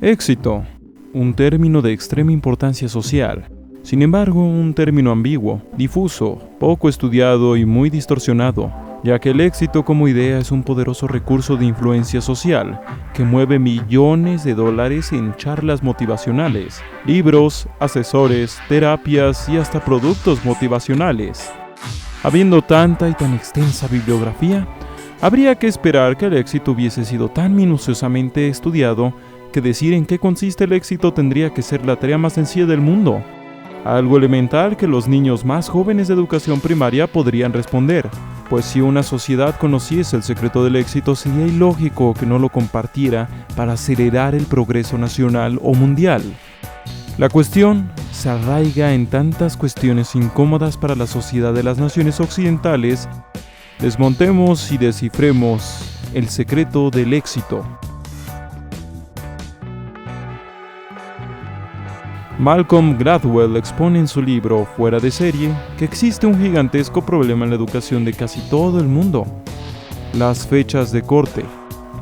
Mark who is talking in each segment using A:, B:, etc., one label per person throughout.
A: Éxito, un término de extrema importancia social. Sin embargo, un término ambiguo, difuso, poco estudiado y muy distorsionado, ya que el éxito como idea es un poderoso recurso de influencia social que mueve millones de dólares en charlas motivacionales, libros, asesores, terapias y hasta productos motivacionales. Habiendo tanta y tan extensa bibliografía, habría que esperar que el éxito hubiese sido tan minuciosamente estudiado que decir en qué consiste el éxito tendría que ser la tarea más sencilla del mundo. Algo elemental que los niños más jóvenes de educación primaria podrían responder, pues si una sociedad conociese el secreto del éxito sería ilógico que no lo compartiera para acelerar el progreso nacional o mundial. La cuestión se arraiga en tantas cuestiones incómodas para la sociedad de las naciones occidentales. Desmontemos y descifremos el secreto del éxito. Malcolm Gladwell expone en su libro Fuera de serie que existe un gigantesco problema en la educación de casi todo el mundo: las fechas de corte.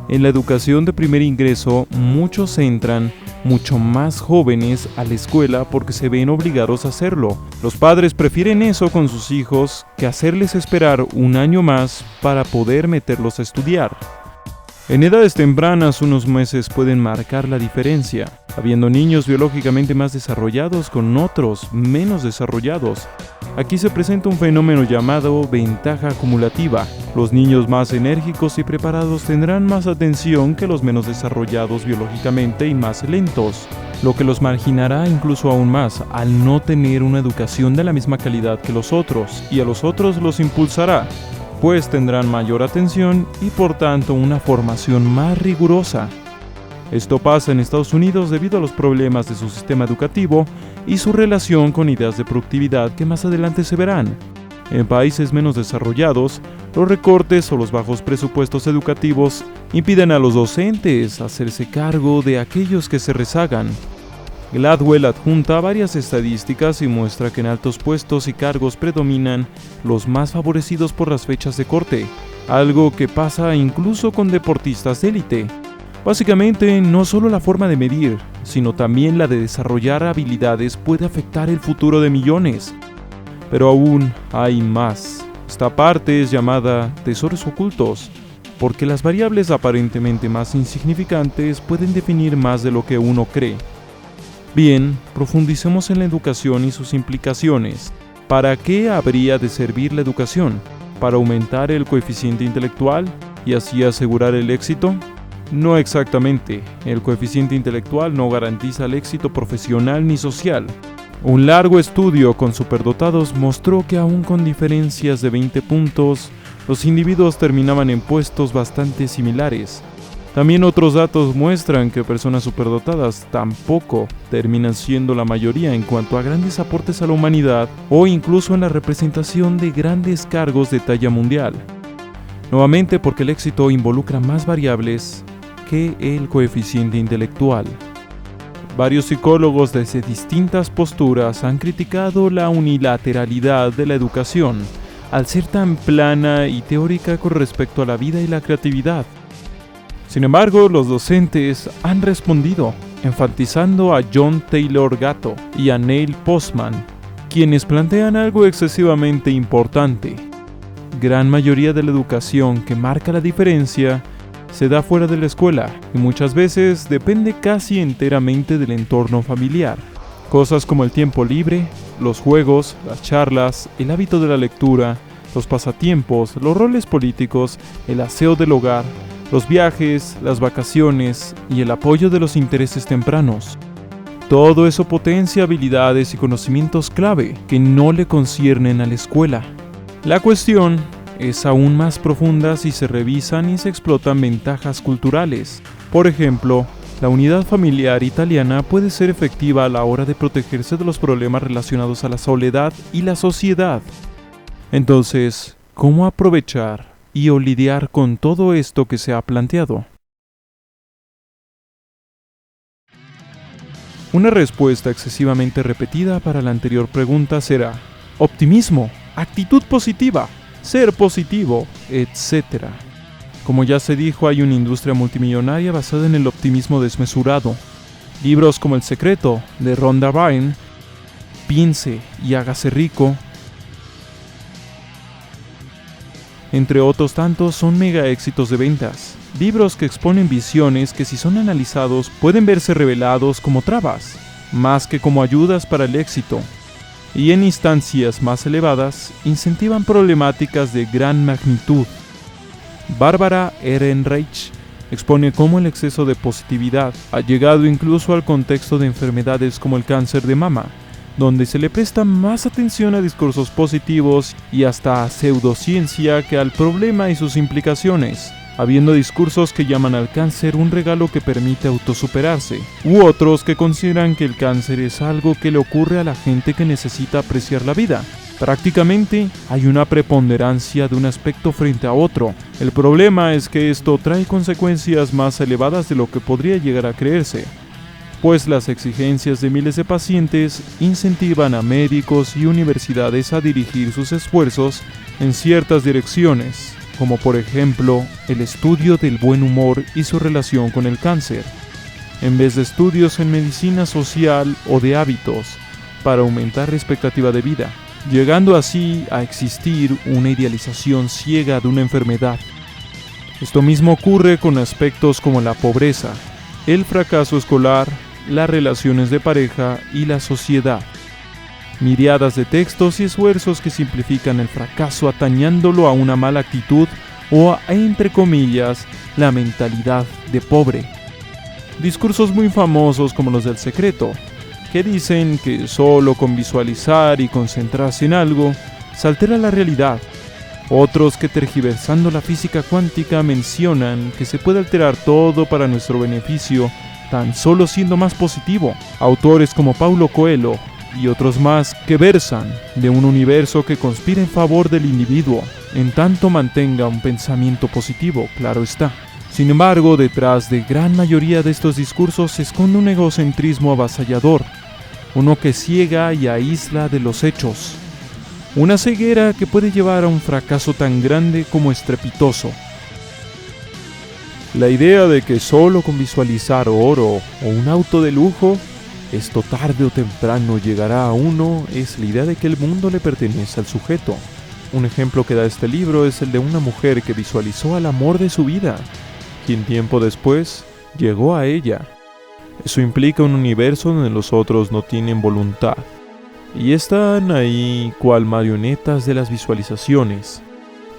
A: En la educación de primer ingreso, muchos entran mucho más jóvenes a la escuela porque se ven obligados a hacerlo. Los padres prefieren eso con sus hijos que hacerles esperar un año más para poder meterlos a estudiar. En edades tempranas, unos meses pueden marcar la diferencia, habiendo niños biológicamente más desarrollados con otros menos desarrollados. Aquí se presenta un fenómeno llamado ventaja acumulativa. Los niños más enérgicos y preparados tendrán más atención que los menos desarrollados biológicamente y más lentos, lo que los marginará incluso aún más al no tener una educación de la misma calidad que los otros, y a los otros los impulsará, pues tendrán mayor atención y por tanto una formación más rigurosa. Esto pasa en Estados Unidos debido a los problemas de su sistema educativo y su relación con ideas de productividad que más adelante se verán. En países menos desarrollados, los recortes o los bajos presupuestos educativos impiden a los docentes hacerse cargo de aquellos que se rezagan. Gladwell adjunta varias estadísticas y muestra que en altos puestos y cargos predominan los más favorecidos por las fechas de corte, algo que pasa incluso con deportistas de élite. Básicamente, no solo la forma de medir, sino también la de desarrollar habilidades puede afectar el futuro de millones. Pero aún hay más. Esta parte es llamada tesoros ocultos, porque las variables aparentemente más insignificantes pueden definir más de lo que uno cree. Bien, profundicemos en la educación y sus implicaciones. ¿Para qué habría de servir la educación? ¿Para aumentar el coeficiente intelectual y así asegurar el éxito? No exactamente. El coeficiente intelectual no garantiza el éxito profesional ni social. Un largo estudio con superdotados mostró que aún con diferencias de 20 puntos, los individuos terminaban en puestos bastante similares. También otros datos muestran que personas superdotadas tampoco terminan siendo la mayoría en cuanto a grandes aportes a la humanidad o incluso en la representación de grandes cargos de talla mundial. Nuevamente porque el éxito involucra más variables que el coeficiente intelectual. Varios psicólogos desde distintas posturas han criticado la unilateralidad de la educación al ser tan plana y teórica con respecto a la vida y la creatividad. Sin embargo, los docentes han respondido, enfatizando a John Taylor Gatto y a Neil Postman, quienes plantean algo excesivamente importante. Gran mayoría de la educación que marca la diferencia se da fuera de la escuela y muchas veces depende casi enteramente del entorno familiar. Cosas como el tiempo libre, los juegos, las charlas, el hábito de la lectura, los pasatiempos, los roles políticos, el aseo del hogar, los viajes, las vacaciones y el apoyo de los intereses tempranos. Todo eso potencia habilidades y conocimientos clave que no le conciernen a la escuela. La cuestión es aún más profunda si se revisan y se explotan ventajas culturales. Por ejemplo, la unidad familiar italiana puede ser efectiva a la hora de protegerse de los problemas relacionados a la soledad y la sociedad. Entonces, ¿cómo aprovechar y o lidiar con todo esto que se ha planteado? Una respuesta excesivamente repetida para la anterior pregunta será: optimismo, actitud positiva, ser positivo, etc. Como ya se dijo, hay una industria multimillonaria basada en el optimismo desmesurado. Libros como El secreto, de Rhonda Byrne, Piense y hágase rico, entre otros tantos, son mega éxitos de ventas. Libros que exponen visiones que, si son analizados, pueden verse revelados como trabas, más que como ayudas para el éxito, y en instancias más elevadas, incentivan problemáticas de gran magnitud. Barbara Ehrenreich expone cómo el exceso de positividad ha llegado incluso al contexto de enfermedades como el cáncer de mama, donde se le presta más atención a discursos positivos y hasta a pseudociencia que al problema y sus implicaciones, habiendo discursos que llaman al cáncer un regalo que permite autosuperarse, u otros que consideran que el cáncer es algo que le ocurre a la gente que necesita apreciar la vida. Prácticamente hay una preponderancia de un aspecto frente a otro. El problema es que esto trae consecuencias más elevadas de lo que podría llegar a creerse, pues las exigencias de miles de pacientes incentivan a médicos y universidades a dirigir sus esfuerzos en ciertas direcciones, como por ejemplo el estudio del buen humor y su relación con el cáncer, en vez de estudios en medicina social o de hábitos para aumentar la expectativa de vida, llegando así a existir una idealización ciega de una enfermedad. Esto mismo ocurre con aspectos como la pobreza, el fracaso escolar, las relaciones de pareja y la sociedad. Miriadas de textos y esfuerzos que simplifican el fracaso atañándolo a una mala actitud o a, entre comillas, la mentalidad de pobre. Discursos muy famosos como los del secreto, que dicen que solo con visualizar y concentrarse en algo se altera la realidad. Otros que, tergiversando la física cuántica, mencionan que se puede alterar todo para nuestro beneficio tan solo siendo más positivo. Autores como Paulo Coelho y otros más que versan de un universo que conspira en favor del individuo, en tanto mantenga un pensamiento positivo, claro está. Sin embargo, detrás de gran mayoría de estos discursos se esconde un egocentrismo avasallador, uno que ciega y aísla de los hechos. Una ceguera que puede llevar a un fracaso tan grande como estrepitoso. La idea de que solo con visualizar oro o un auto de lujo, esto tarde o temprano llegará a uno, es la idea de que el mundo le pertenece al sujeto. Un ejemplo que da este libro es el de una mujer que visualizó al amor de su vida, quien tiempo después llegó a ella. Eso implica un universo donde los otros no tienen voluntad, y están ahí cual marionetas de las visualizaciones.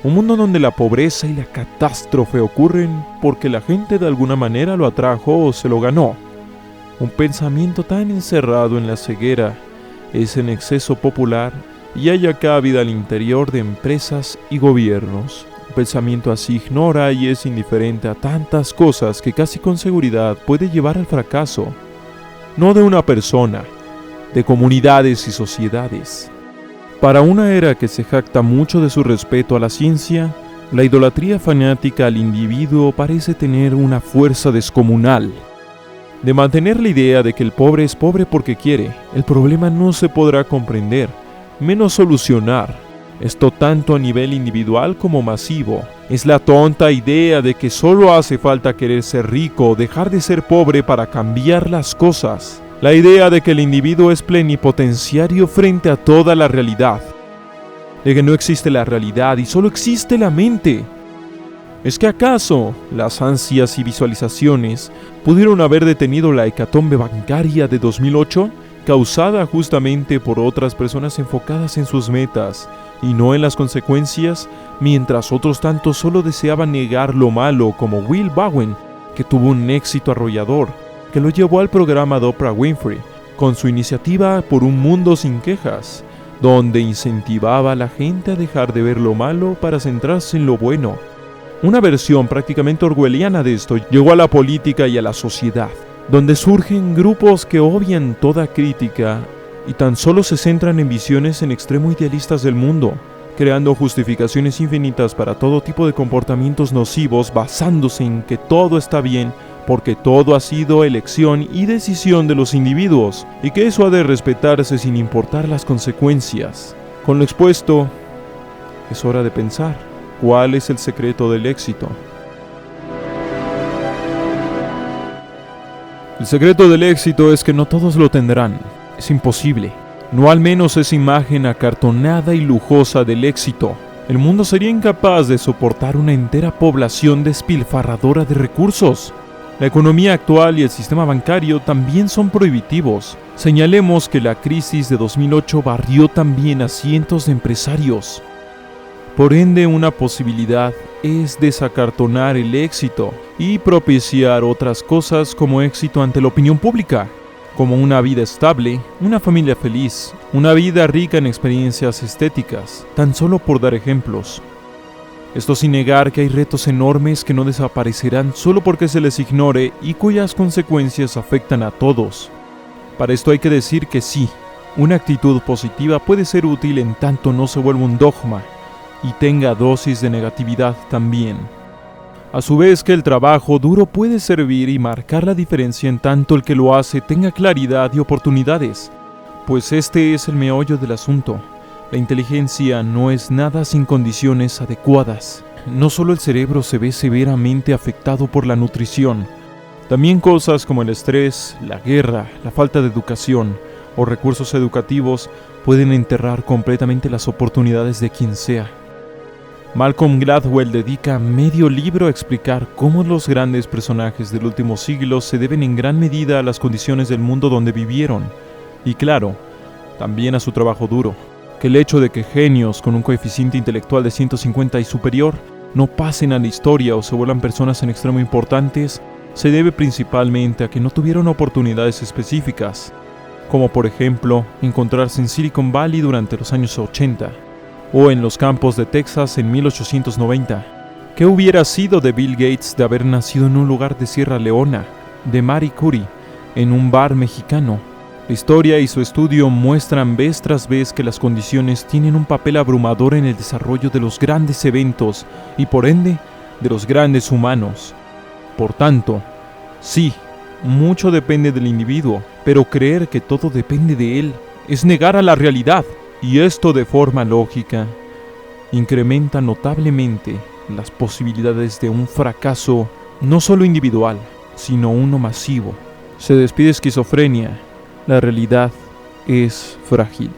A: Un mundo donde la pobreza y la catástrofe ocurren porque la gente de alguna manera lo atrajo o se lo ganó. Un pensamiento tan encerrado en la ceguera es en exceso popular y haya cabida al interior de empresas y gobiernos. Un pensamiento así ignora y es indiferente a tantas cosas que casi con seguridad puede llevar al fracaso, no de una persona, de comunidades y sociedades. Para una era que se jacta mucho de su respeto a la ciencia, la idolatría fanática al individuo parece tener una fuerza descomunal. De mantener la idea de que el pobre es pobre porque quiere, el problema no se podrá comprender, menos solucionar. Esto tanto a nivel individual como masivo. Es la tonta idea de que solo hace falta querer ser rico o dejar de ser pobre para cambiar las cosas. La idea de que el individuo es plenipotenciario frente a toda la realidad, de que no existe la realidad y solo existe la mente. ¿Es que acaso las ansias y visualizaciones pudieron haber detenido la hecatombe bancaria de 2008, causada justamente por otras personas enfocadas en sus metas y no en las consecuencias, mientras otros tantos solo deseaban negar lo malo, como Will Bowen, que tuvo un éxito arrollador, que lo llevó al programa de Oprah Winfrey, con su iniciativa Por un Mundo Sin Quejas, donde incentivaba a la gente a dejar de ver lo malo para centrarse en lo bueno. Una versión prácticamente orwelliana de esto llegó a la política y a la sociedad, donde surgen grupos que obvian toda crítica y tan solo se centran en visiones en extremo idealistas del mundo, creando justificaciones infinitas para todo tipo de comportamientos nocivos basándose en que todo está bien porque todo ha sido elección y decisión de los individuos, y que eso ha de respetarse sin importar las consecuencias. Con lo expuesto, es hora de pensar, ¿cuál es el secreto del éxito? El secreto del éxito es que no todos lo tendrán. Es imposible. No al menos esa imagen acartonada y lujosa del éxito. El mundo sería incapaz de soportar una entera población despilfarradora de recursos. La economía actual y el sistema bancario también son prohibitivos. Señalemos que la crisis de 2008 barrió también a cientos de empresarios. Por ende, una posibilidad es desacartonar el éxito y propiciar otras cosas como éxito ante la opinión pública, como una vida estable, una familia feliz, una vida rica en experiencias estéticas, tan solo por dar ejemplos. Esto sin negar que hay retos enormes que no desaparecerán solo porque se les ignore y cuyas consecuencias afectan a todos. Para esto hay que decir que sí, una actitud positiva puede ser útil en tanto no se vuelva un dogma y tenga dosis de negatividad también. A su vez que el trabajo duro puede servir y marcar la diferencia en tanto el que lo hace tenga claridad y oportunidades, pues este es el meollo del asunto. La inteligencia no es nada sin condiciones adecuadas. No solo el cerebro se ve severamente afectado por la nutrición, también cosas como el estrés, la guerra, la falta de educación o recursos educativos pueden enterrar completamente las oportunidades de quien sea. Malcolm Gladwell dedica medio libro a explicar cómo los grandes personajes del último siglo se deben en gran medida a las condiciones del mundo donde vivieron, y claro, también a su trabajo duro. Que el hecho de que genios con un coeficiente intelectual de 150 y superior no pasen a la historia o se vuelvan personas en extremo importantes se debe principalmente a que no tuvieron oportunidades específicas, como por ejemplo encontrarse en Silicon Valley durante los años 80 o en los campos de Texas en 1890. ¿Qué hubiera sido de Bill Gates de haber nacido en un lugar de Sierra Leona, de Marie Curie, en un bar mexicano? La historia y su estudio muestran vez tras vez que las condiciones tienen un papel abrumador en el desarrollo de los grandes eventos y por ende de los grandes humanos. Por tanto, sí, mucho depende del individuo, pero creer que todo depende de él es negar a la realidad, y esto de forma lógica incrementa notablemente las posibilidades de un fracaso no solo individual, sino uno masivo. Se despide Esquizofrenia. La realidad es frágil.